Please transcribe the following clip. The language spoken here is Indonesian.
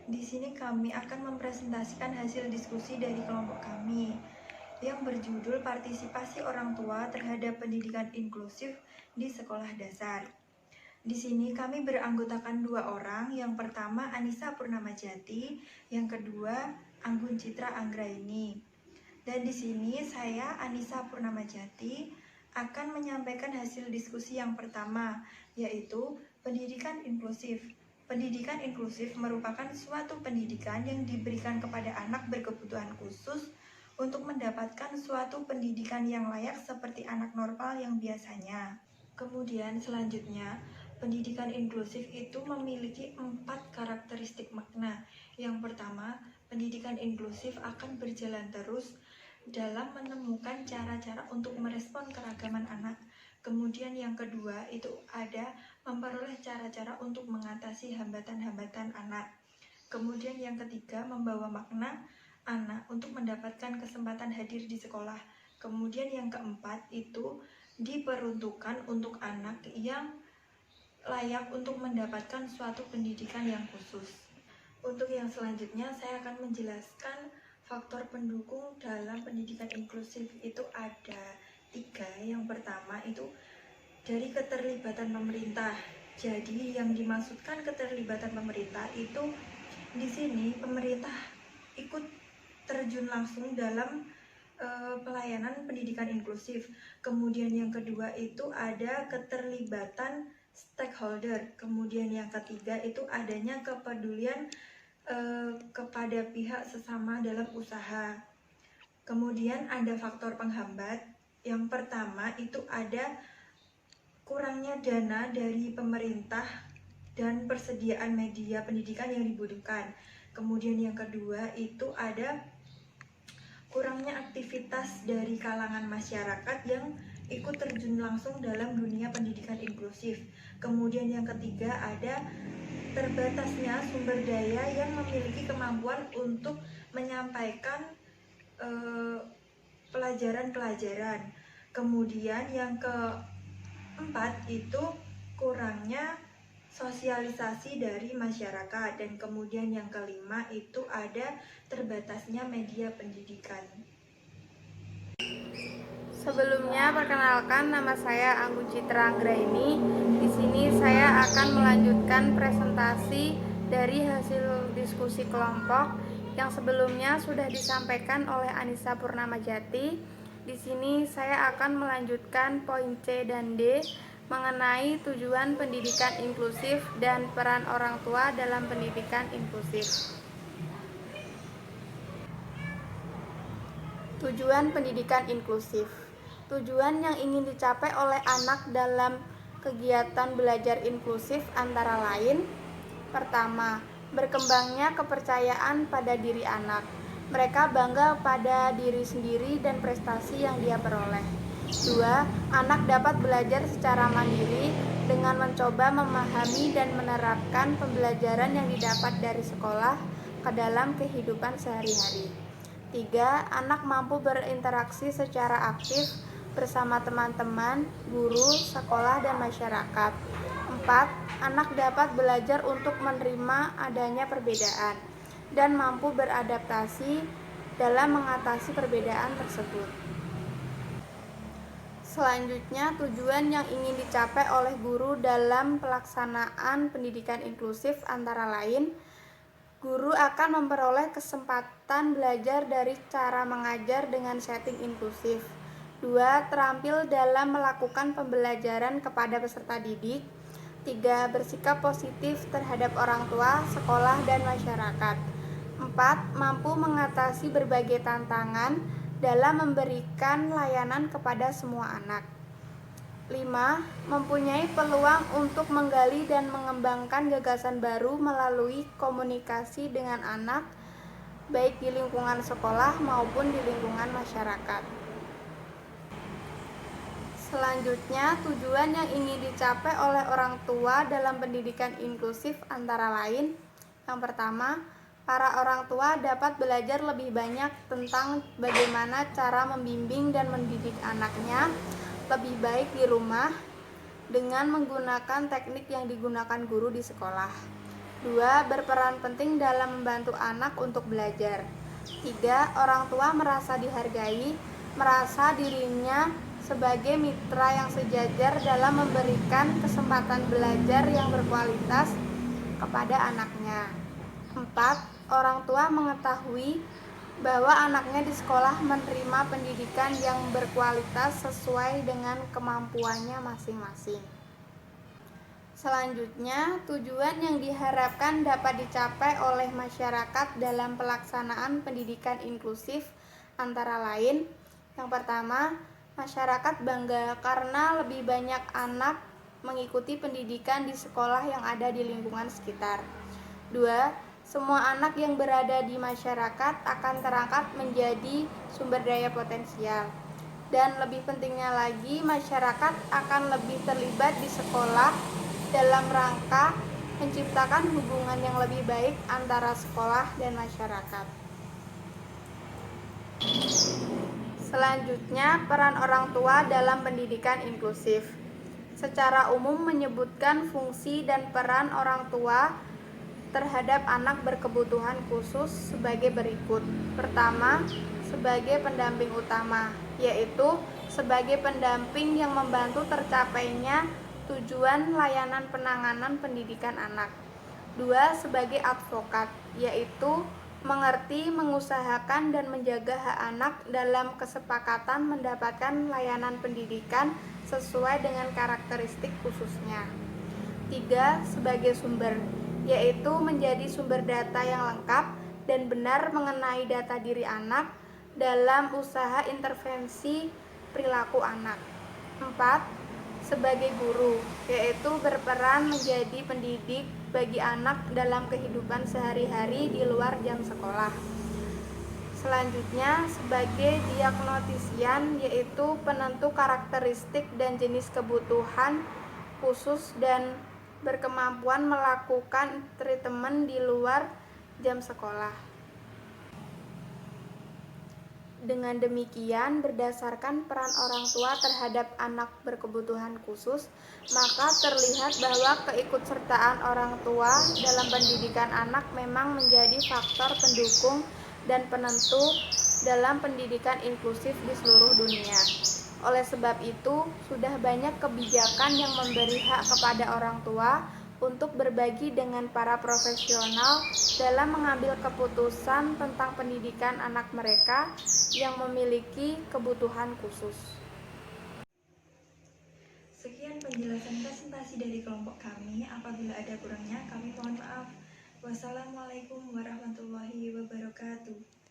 di sini kami akan mempresentasikan hasil diskusi dari kelompok kami yang berjudul Partisipasi Orang Tua Terhadap Pendidikan Inklusif di Sekolah Dasar. Di sini kami beranggotakan 2 orang, yang pertama Anissa Purnamajati, yang kedua Anggun Citra Anggraini. Dan di sini saya, Anissa Purnamajati, akan menyampaikan hasil diskusi yang pertama, yaitu pendidikan inklusif. Pendidikan inklusif merupakan suatu pendidikan yang diberikan kepada anak berkebutuhan khusus untuk mendapatkan suatu pendidikan yang layak seperti anak normal yang biasanya. Kemudian selanjutnya, pendidikan inklusif itu memiliki 4 karakteristik makna. Yang pertama, pendidikan inklusif akan berjalan terus dalam menemukan cara-cara untuk merespon keragaman anak. Kemudian yang kedua itu ada memperoleh cara-cara untuk mengatasi hambatan-hambatan anak. Kemudian yang ketiga, membawa makna anak untuk mendapatkan kesempatan hadir di sekolah. Kemudian yang keempat itu diperuntukkan untuk anak yang layak untuk mendapatkan suatu pendidikan yang khusus. Untuk yang selanjutnya saya akan menjelaskan faktor pendukung dalam pendidikan inklusif itu ada 3. Yang pertama itu dari keterlibatan pemerintah. Jadi yang dimaksudkan keterlibatan pemerintah itu di sini pemerintah ikut terjun langsung dalam pelayanan pendidikan inklusif. Kemudian yang kedua itu ada keterlibatan stakeholder. Kemudian yang ketiga itu adanya kepedulian kepada pihak sesama dalam usaha. Kemudian ada faktor penghambat. Yang pertama itu ada kurangnya dana dari pemerintah dan persediaan media pendidikan yang dibutuhkan. Kemudian yang kedua itu ada kurangnya aktivitas dari kalangan masyarakat yang ikut terjun langsung dalam dunia pendidikan inklusif. Kemudian yang ketiga ada terbatasnya sumber daya yang memiliki kemampuan untuk menyampaikan pelajaran-pelajaran. Kemudian yang keempat itu kurangnya sosialisasi dari masyarakat. Dan kemudian yang kelima itu ada terbatasnya media pendidikan. Sebelumnya, perkenalkan, nama saya Anggun Citra Anggraini. Di sini saya akan melanjutkan presentasi dari hasil diskusi kelompok yang sebelumnya sudah disampaikan oleh Anissa Purnamajati. Di sini saya akan melanjutkan poin C dan D mengenai tujuan pendidikan inklusif dan peran orang tua dalam pendidikan inklusif. Tujuan pendidikan inklusif. Tujuan yang ingin dicapai oleh anak dalam kegiatan belajar inklusif antara lain: pertama, berkembangnya kepercayaan pada diri anak. Mereka bangga pada diri sendiri dan prestasi yang dia peroleh. 2. Anak dapat belajar secara mandiri dengan mencoba memahami dan menerapkan pembelajaran yang didapat dari sekolah ke dalam kehidupan sehari-hari. 3. Anak mampu berinteraksi secara aktif bersama teman-teman, guru, sekolah, dan masyarakat. 4. Anak dapat belajar untuk menerima adanya perbedaan dan mampu beradaptasi dalam mengatasi perbedaan tersebut. Selanjutnya, tujuan yang ingin dicapai oleh guru dalam pelaksanaan pendidikan inklusif antara lain: guru akan memperoleh kesempatan belajar dari cara mengajar dengan setting inklusif. 2. Terampil dalam melakukan pembelajaran kepada peserta didik. 3. Bersikap positif terhadap orang tua, sekolah, dan masyarakat. 4. Mampu mengatasi berbagai tantangan dalam memberikan layanan kepada semua anak. 5. Mempunyai peluang untuk menggali dan mengembangkan gagasan baru melalui komunikasi dengan anak, baik di lingkungan sekolah maupun di lingkungan masyarakat. Selanjutnya, tujuan yang ingin dicapai oleh orang tua dalam pendidikan inklusif antara lain: yang pertama, para orang tua dapat belajar lebih banyak tentang bagaimana cara membimbing dan mendidik anaknya lebih baik di rumah dengan menggunakan teknik yang digunakan guru di sekolah. 2. Berperan penting dalam membantu anak untuk belajar. 3. Orang tua merasa dihargai, merasa dirinya sebagai mitra yang sejajar dalam memberikan kesempatan belajar yang berkualitas kepada anaknya. 4. Orang tua mengetahui bahwa anaknya di sekolah menerima pendidikan yang berkualitas sesuai dengan kemampuannya masing-masing. Selanjutnya, tujuan yang diharapkan dapat dicapai oleh masyarakat dalam pelaksanaan pendidikan inklusif antara lain: yang pertama, masyarakat bangga karena lebih banyak anak mengikuti pendidikan di sekolah yang ada di lingkungan sekitar. 2. Semua anak yang berada di masyarakat akan terangkat menjadi sumber daya potensial. Dan lebih pentingnya lagi, masyarakat akan lebih terlibat di sekolah dalam rangka menciptakan hubungan yang lebih baik antara sekolah dan masyarakat. Selanjutnya, peran orang tua dalam pendidikan inklusif. Secara umum menyebutkan fungsi dan peran orang tua terhadap anak berkebutuhan khusus sebagai berikut. Pertama, sebagai pendamping utama, yaitu sebagai pendamping yang membantu tercapainya tujuan layanan penanganan pendidikan anak. 2. Sebagai advokat, yaitu mengerti, mengusahakan, dan menjaga hak anak dalam kesepakatan mendapatkan layanan pendidikan sesuai dengan karakteristik khususnya. 3. Sebagai sumber, yaitu menjadi sumber data yang lengkap dan benar mengenai data diri anak dalam usaha intervensi perilaku anak. 4. Sebagai guru, yaitu berperan menjadi pendidik bagi anak dalam kehidupan sehari-hari di luar jam sekolah. Selanjutnya, sebagai diagnostisian, yaitu penentu karakteristik dan jenis kebutuhan khusus dan berkemampuan melakukan treatment di luar jam sekolah. Dengan demikian, berdasarkan peran orang tua terhadap anak berkebutuhan khusus, maka terlihat bahwa keikutsertaan orang tua dalam pendidikan anak memang menjadi faktor pendukung dan penentu dalam pendidikan inklusif di seluruh dunia. Oleh sebab itu, sudah banyak kebijakan yang memberi hak kepada orang tua untuk berbagi dengan para profesional dalam mengambil keputusan tentang pendidikan anak mereka yang memiliki kebutuhan khusus. Sekian penjelasan presentasi dari kelompok kami. Apabila ada kurangnya, kami mohon maaf. Wassalamualaikum warahmatullahi wabarakatuh.